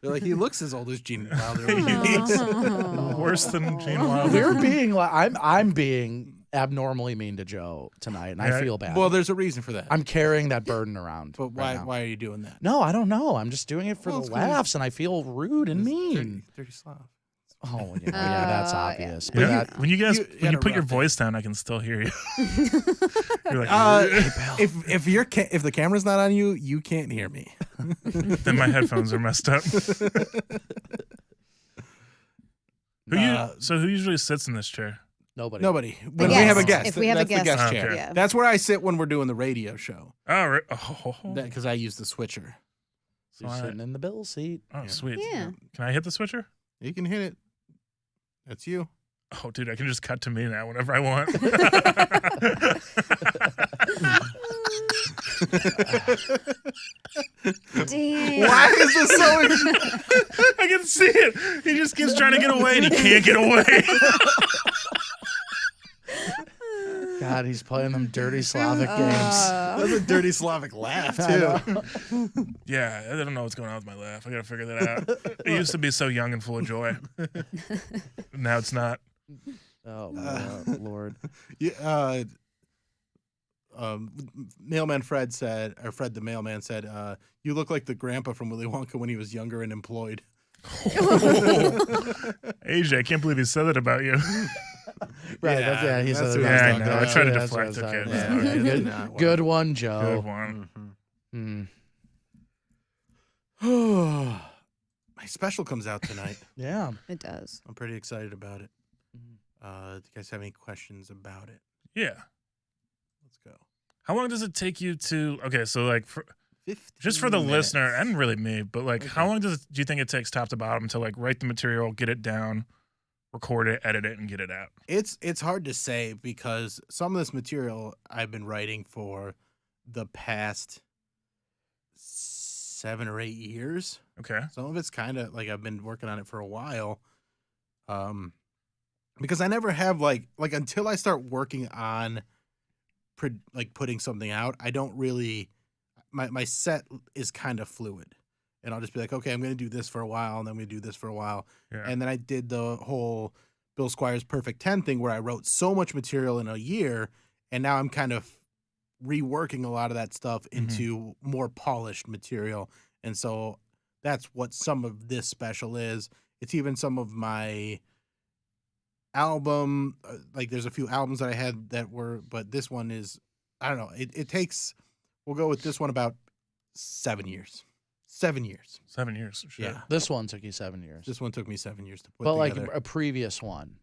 They're like, he looks as old as Gene Wilder. Oh. Worse than Gene Wilder. We're being like I'm being abnormally mean to Joe tonight, and Yeah. I feel bad. Well, there's a reason for that. I'm carrying that burden around. But why? right now. Why are you doing that? No, I don't know. I'm just doing it for Well, the it's 'cause laughs, and I feel rude and mean. Dirty Slav. Oh, yeah, that's yeah. obvious. You But know, that, when you guys you when had you a put your rough day. voice down, I can still hear you. You're like, If if the camera's not on you, you can't hear me. then my headphones are messed up. So who usually sits in this chair? nobody. Nobody. When we guest. have a guest, If we have a that's the guest, guest Okay. chair. yeah. That's where I sit when we're doing the radio show. Oh, right. Oh, Because I use the switcher. You're So I- sitting in the bill seat. oh, sweet. Yeah. Can I hit the switcher? You can hit it. That's you. Oh, dude, I can just cut to me now whenever I want. Damn. Why is this so? I can see it. He just keeps trying to get away and he can't get away. God, he's playing them dirty Slavic games. That's a dirty Slavic laugh I know. too. Yeah, I don't know what's going on with my laugh. I gotta figure that out. It used to be so young and full of joy. Now it's not. Oh, Lord. Yeah, Mailman Fred said, or Fred the mailman said, "You look like the grandpa from Willy Wonka when he was younger and employed." AJ, I can't believe he said that about you. Right, Yeah, yeah, he that's said what it. I was Yeah, I talking know. I about. tried to Yeah, that's what I deflect. was Okay. talking that's about. fine. Good, Nah, good one, Joe. Good one. Mm. My special comes out tonight. Yeah. It does. I'm pretty excited about it. Do you guys have any questions about it? Yeah. Let's go. How long does it take you to? Okay, so like, just for 15 the minutes. listener, and really me, but like, how Okay. long do you think it takes top to bottom to like write the material, get it down, record it, edit it, and get it out? It's hard to say because some of this material I've been writing for the past 7 or 8 years. Okay. Some of it's kind of like I've been working on it for a while. Because I never have like until I start working on like putting something out, I don't really my set is kind of fluid. And I'll just be like, okay, I'm going to do this for a while, and then we do this for a while. Yeah. And then I did the whole Bill Squire's Perfect 10 thing where I wrote so much material in a year, and now I'm kind of reworking a lot of that stuff into more polished material. And so that's what some of this special is. It's even some of my album, like there's a few albums that I had that were, but this one is, I don't know, it takes, we'll go with this one about 7 years. 7 years. 7 years. Shit. Yeah. This one took you 7 years. This one took me 7 years to put But like together. a previous one.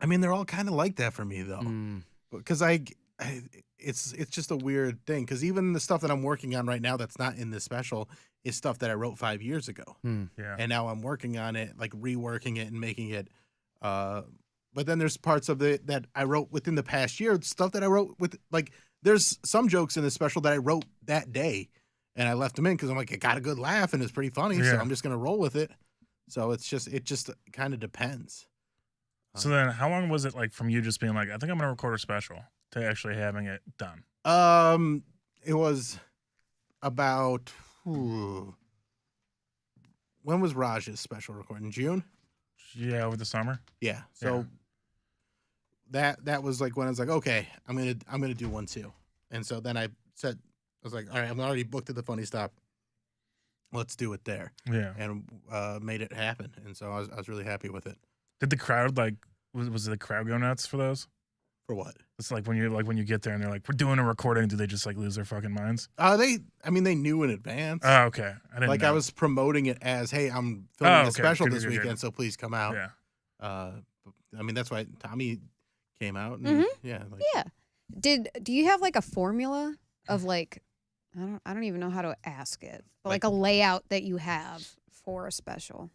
I mean, they're all kind of like that for me though, because it's just a weird thing. Because even the stuff that I'm working on right now that's not in this special is stuff that I wrote 5 years ago, Yeah. and now I'm working on it, like reworking it and making it. But then there's parts of it that I wrote within the past year, stuff that I wrote with like. There's some jokes in this special that I wrote that day, and I left them in because I'm like, it got a good laugh and it's pretty funny, so Yeah. I'm just gonna roll with it. So it just kind of depends. So then, how long was it like from you just being like, I think I'm gonna record a special to actually having it done? It was about when was Raj's special recording? June? Yeah, over the summer. Yeah. So that was like when I was like, okay, I'm gonna do one too. And so then I was like, all right, I'm already booked at the Funny Stop. Let's do it there. Yeah. And made it happen. And so I was really happy with it. Did the crowd like was the crowd go nuts for those? For what? It's like when you get there and they're like, we're doing a recording. Do they just like lose their fucking minds? They knew in advance. Oh, okay. I didn't like know. I was promoting it as, hey, I'm filming a okay. special Good, this good, good. weekend, so please come out. Yeah. I mean, that's why Tommy came out. And, yeah. Like, Yeah. Do you have like a formula of like I don't even know how to ask it, but like a layout that you have for a special?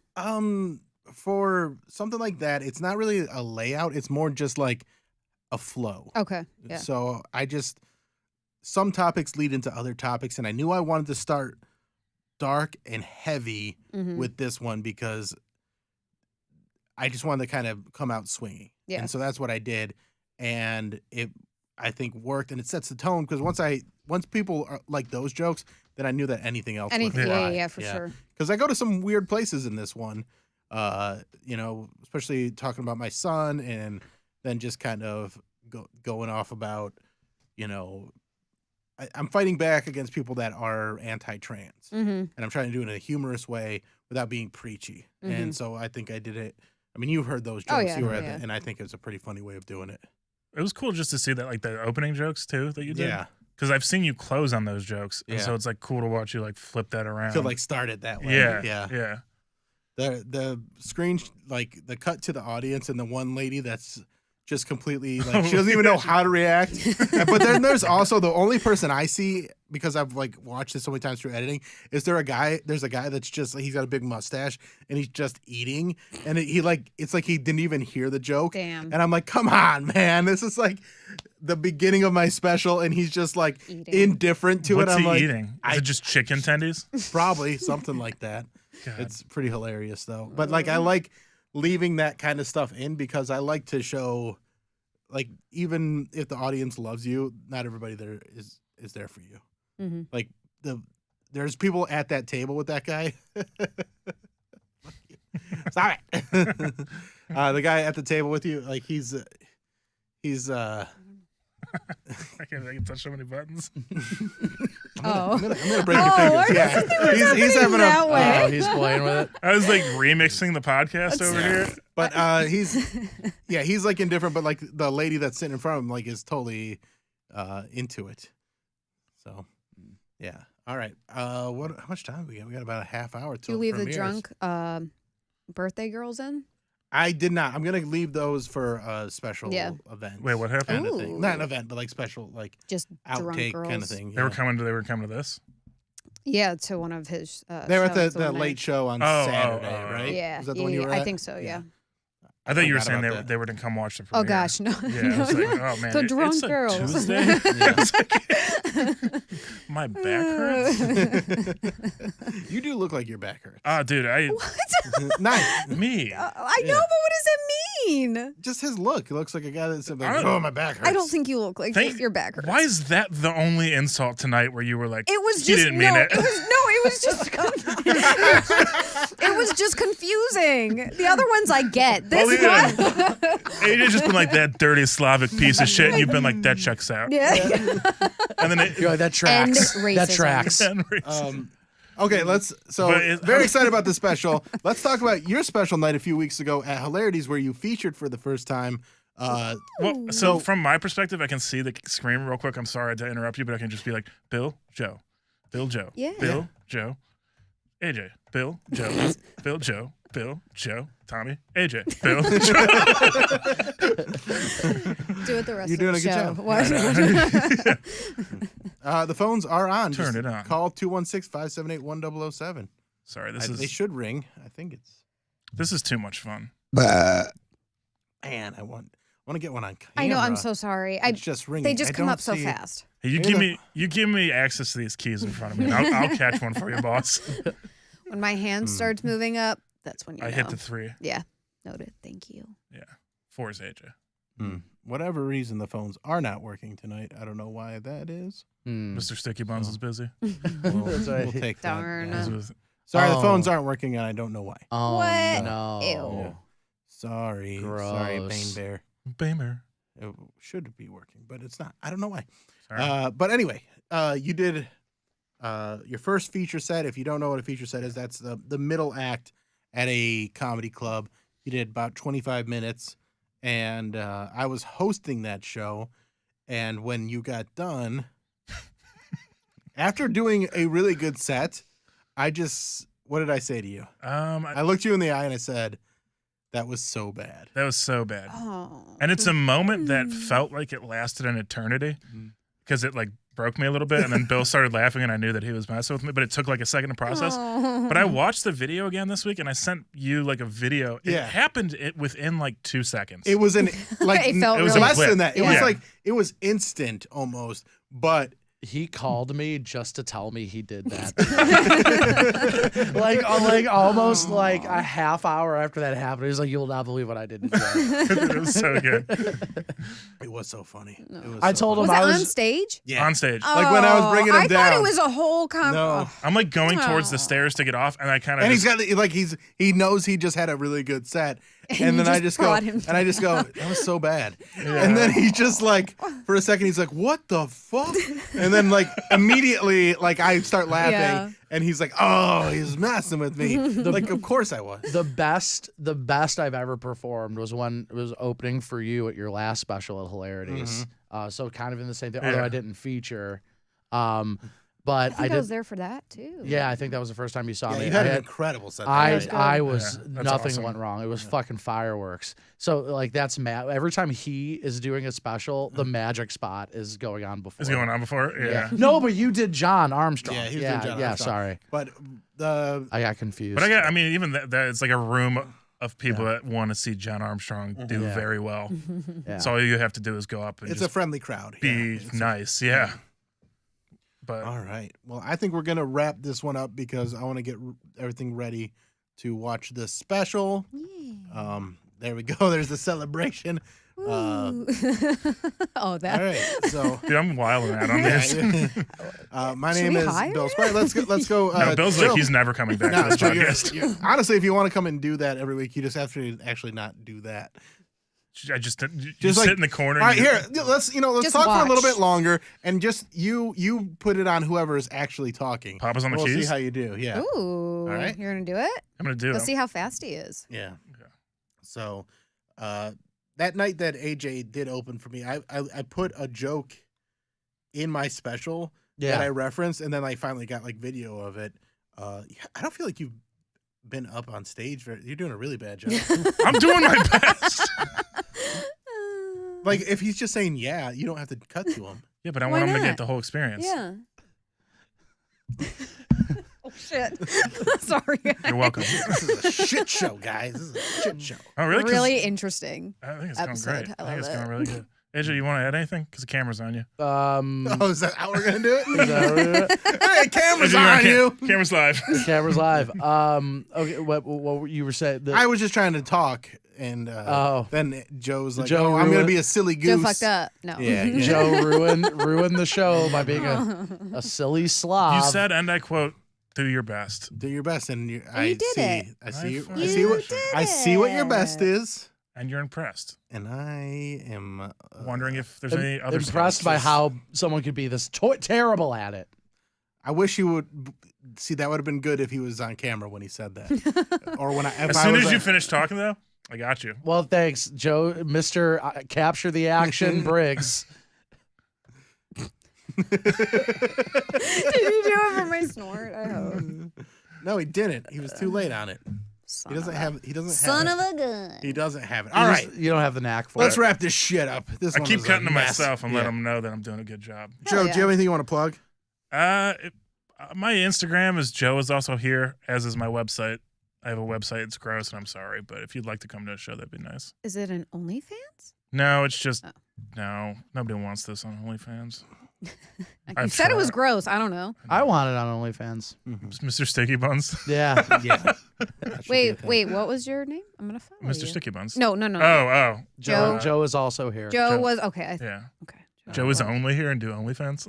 For something like that, it's not really a layout. It's more just like a flow. Okay. Yeah. So some topics lead into other topics, and I knew I wanted to start dark and heavy with this one because I just wanted to kind of come out swinging. Yeah. And so that's what I did, and it I think worked, and it sets the tone because once people are like those jokes, then I knew that anything else would fly. Yeah, for sure. Because I go to some weird places in this one, especially talking about my son, and then just kind of going off about, I'm fighting back against people that are anti-trans, and I'm trying to do it in a humorous way without being preachy. And so I think I did it. I mean, you heard those jokes, yeah, you were yeah. and I think it was a pretty funny way of doing it. It was cool just to see that, like the opening jokes too that you did. Yeah. Because I've seen you close on those jokes, and Yeah. so it's like cool to watch you like flip that around. To like start it that way. yeah, Yeah. yeah. The screen, like the cut to the audience and the one lady that's just completely like, she doesn't even know how to react. But then there's also the only person I see, because I've like watched this so many times through editing, there's a guy that's just, he's got a big mustache and he's just eating. And it's like he didn't even hear the joke. Damn. And I'm like, come on, man. This is like the beginning of my special. And he's just like Eating. indifferent to What's it. I'm he like, eating? Is it just chicken tendies? probably something like that. God. It's pretty hilarious though. But like I like leaving that kind of stuff in because I like to show, like, even if the audience loves you, not everybody there is there for you. Like there's people at that table with that guy. Stop it. The guy at the table with you, like he's I can touch so many buttons. Oh. I'm gonna break your fingers. Yeah, he's having that way. Oh, he's playing with it. I was like remixing the podcast over here. But he's like indifferent, but like the lady that's sitting in front of him like is totally into it. So yeah. All right. How much time do we got? We got about a half hour Do till you leave the premieres. drunk birthday girls in? I did not. I'm gonna leave those for a special event. Wait, what happened? Kind of thing. Not an Ooh. event, but like special, like Just drunk outtake girls. kind of thing. They were coming to this. Yeah, to one of his. They were at shows, the one late night. show on Oh, Saturday, oh, oh. right? Yeah, Was that the one you were I at? think so. Yeah. I thought you were forgot saying about they were to come watch the premiere. Oh gosh, no. Yeah, no, I was like, no. oh man, The drunk it's a girls. Tuesday. Yeah. My back hurts. You do look like your back hurts. Oh, dude, Nice. me. I know, but what does it mean? Just his look. He looks like a guy that's like, I don't- oh, my back hurts. I don't think you look like your back hurts. Why is that the only insult tonight where you were like, It was you just didn't mean it? It was just it was just confusing. The other ones I get. This Oh, yeah. one, AJ's just been like that dirty Slavic piece of shit, and you've been like, that checks out. yeah. And then it, You're like, that tracks. End That racism. tracks. Okay, But very excited about the special. Let's talk about your special night a few weeks ago at Hilarities, where you featured for the first time. well, so from my perspective, I can see the screen real quick. I'm sorry to interrupt you, but I can just be like, Bill, Joe, Bill, Joe. Yeah. Bill, Joe, AJ. Bill, Joe, Bill, Joe, Bill, Joe, Tommy, AJ. Bill, Joe. Do it the rest You're doing of the a good show. job. What? The phones are on. Turn Just it on. Call 216-578-1007. Sorry, They should ring. I think it's. this is too much fun. Man, I want to get one on camera. I know. I'm so sorry. It's just ringing. They just I come don't up so see- fast. Hey, you give me access to these keys in front of me. And I'll catch one for you, boss. When my hand starts moving up, that's when you I know. hit the 3. Yeah. Noted. Thank you. Yeah, 4 is AJ. Whatever reason the phones are not working tonight. I don't know why that is. Mr. Sticky Buns is busy. That's right. We'll take that. Darn. Yeah. He's with- Sorry, the Oh. phones aren't working, and I don't know why. Oh, What? no. Ew. Sorry. Sorry, Gross. Bane Bear. Bamer. It should be working, but it's not. I don't know why. Sorry. But anyway, you did your first feature set. If you don't know what a feature set is, that's the middle act at a comedy club. You did about 25 minutes, and I was hosting that show. And when you got done, after doing a really good set, what did I say to you? I looked you in the eye and I said, that was so bad. That was so bad. Oh. And it's a moment that felt like it lasted an eternity because it like broke me a little bit. And then Bill started laughing and I knew that he was messing with me, but it took like a second to process. Oh. But I watched the video again this week and I sent you like a video. It Yeah. happened within like 2 seconds. It was like It felt It was really a less blip. than that. It Yeah. was like it was instant almost, but He called me just to tell me he did that. like almost like a half hour after that happened. He was like, "You'll not believe what I did today." It was so good. it was so funny. No. It was I so told Was him it I on was stage? Yeah. On stage. Like when I was bringing him I thought down. it was a whole No. I'm like going towards the Oh. stairs to get off and I kind of And he's got like he knows he just had a really good set. And then you I just just go brought him and I just go, that was so bad. And then he just like for a second he's like, what the fuck? And then like immediately like I start laughing Yeah. and he's like, oh, he's messing with me. Like of course I was. the best I've ever performed was when it was opening for you at your last special at Hilarities. So kind of in the same thing, although Yeah. I didn't feature. But I think I did. was there for that too. Yeah, I think that was the first time you saw Yeah, me. you had I an had- incredible set. I that night. I was Yeah, that's nothing awesome. went wrong. It was fucking fireworks. So like that's every time he is doing a special, the magic spot is going on before. is going on before. Yeah. No, but you did John Armstrong. Yeah, he was doing John Armstrong. Sorry, But the I got confused. But I mean, even that it's like a room of people that want to see John Armstrong do Yeah. very well. Yeah. So all you have to do is go up and it's a just friendly crowd. be Yeah, it's a- nice. Yeah. But All right. Well, I think we're going to wrap this one up because I want to get everything ready to watch the special. Yeah. There we go. There's the celebration. Ooh. All that. right. So dude, I'm wilding out on this. my Should name we is hire Bill Squire. Let's go. No, Bill's Joe. like he's never coming back No, to this Joe, podcast. honestly, if you want to come and do that every week, you just have to actually not do that. I just Just sit like- in the corner. All and right, you- here. Let's Just talk for a little watch. bit longer, and just you put it on whoever is actually talking. Papa's on the We'll see keys. how you do. Yeah. Ooh. All right. You're gonna do it? I'm gonna do Let's it. see how fast he is. Yeah. Okay. So, that night that AJ did open for me, I put a joke in my special that I referenced, and then I finally got like video of it. I don't feel like you've been up on stage. You're doing a really bad job. I'm doing my best. Like if he's just saying yeah, you don't have to cut to him. Yeah, but I Why want him to not? get the whole experience. Yeah. Oh shit. Sorry. You're welcome. This is a shit show, guys. This is a shit show. Oh, really? 'Cause Really interesting. I think it's episode. going great. I I think love it's going it. really good. AJ, you want to add anything? Because the camera's on you. Oh, is that how we're gonna do it? Is that what it is? Hey, camera's AJ, you're on you. Camera's live. The camera's live. Okay, what you were saying? I was just trying to talk, and Oh. then Joe's like, Joe "Oh, I'm gonna ruined- be a silly Joe goose." fucked up. No. Yeah, yeah. Joe ruined the show by being a silly slob. You said, and I quote, "Do your best." Do your best, and And you did it. I see. You I see what. did I see what your best it. is, And you're impressed. and I am Wondering if there's any other impressed by skills. how someone could be this terrible at it. I wish you would see. That would have been good if he was on camera when he said that, or when As soon as you finish talking, though, I got you. Well, thanks, Joe, Mr. Capture the Action Briggs. Did you do it for my snort? I hope. No, he didn't. He was too late on it. Son He doesn't of have. He doesn't Son have. of a gun. He doesn't have it. All right. You don't have the knack for Let's it. wrap this shit up. This I one keep was a cutting to mess. myself and let Yeah. them know that I'm doing a good job. Joe, Hell do you have yeah. anything you want to plug? My Instagram is Joe is also here, as is my website. I have a website. It's gross, and I'm sorry, but if you'd like to come to a show, that'd be nice. Is it an OnlyFans? No, it's just Oh. no. Nobody wants this on OnlyFans. You I've said it was tried. gross. I don't know. I want it on OnlyFans. Mr. Sticky Buns. Yeah. Yeah. That should be a Wait, thing. what was your name? I'm gonna follow Mr. you. Sticky Buns. No. Oh. Joe- Joe is also here. Joe Joe- was okay. Yeah. Okay. Joe is only here and do OnlyFans.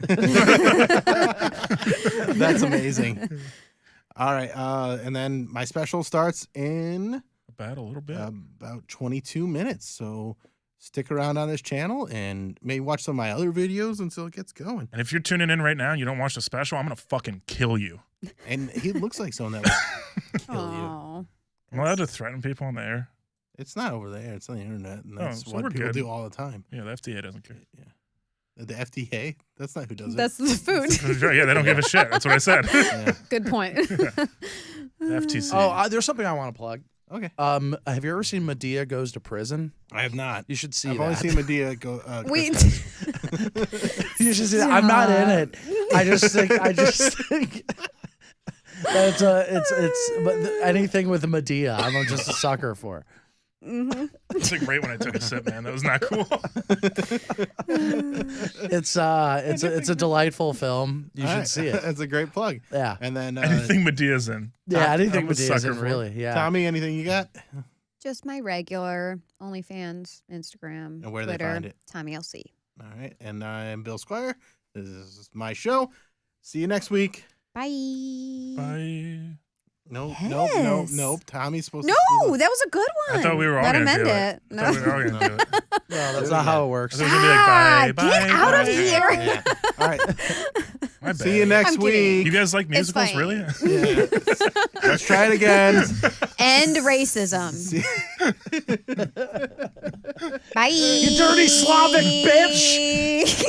That's amazing. All right. And then my special starts in About a little bit. about 22 minutes. So stick around on this channel and maybe watch some of my other videos until it gets going. And if you're tuning in right now and you don't watch the special, I'm gonna fucking kill you. And he looks like someone that would kill you. Oh. I'm allowed to threaten people on the air. It's not over there. It's on the internet. And that's so what we're people good. do all the time. Yeah, the FDA doesn't care. Yeah. The FDA? That's not who does That's the food. Yeah, they don't give a shit. That's what I said. it. Yeah. Good point. The FTC. Oh, there's something I want to plug. Okay. Have you ever seen Medea Goes to Prison? I have not. You should see I've that. only seen Medea go. Wait. You should see that. I'm not in it. I just think that's it's but anything with Medea, I'm just a sucker for. It's like right when I took a sip, man. That was not cool. It's a delightful film. You All should right. see it. That's a great plug. Yeah. And then Anything Medea's in. Yeah, anything I'm a Medea's sucker in, for it. really. Yeah. Tommy, anything you got? Just my regular OnlyFans, Instagram, And where do they Twitter, find it? Tommy LC. All right. And I'm Bill Squire. This is my show. See you next week. Bye. Bye. Nope. Yes. Tommy's supposed No, to. that was a good one. I thought we were all Let gonna him do end it. it. I thought we were all gonna do it. No, that's not how it works. I thought it was gonna be like bye, bye. Get out of bye. here. Yeah. All right. My bad. See you next I'm kidding. week. You guys like musicals, fine. really? Yeah. Let's try it again. End racism. Bye. You dirty Slavic bitch.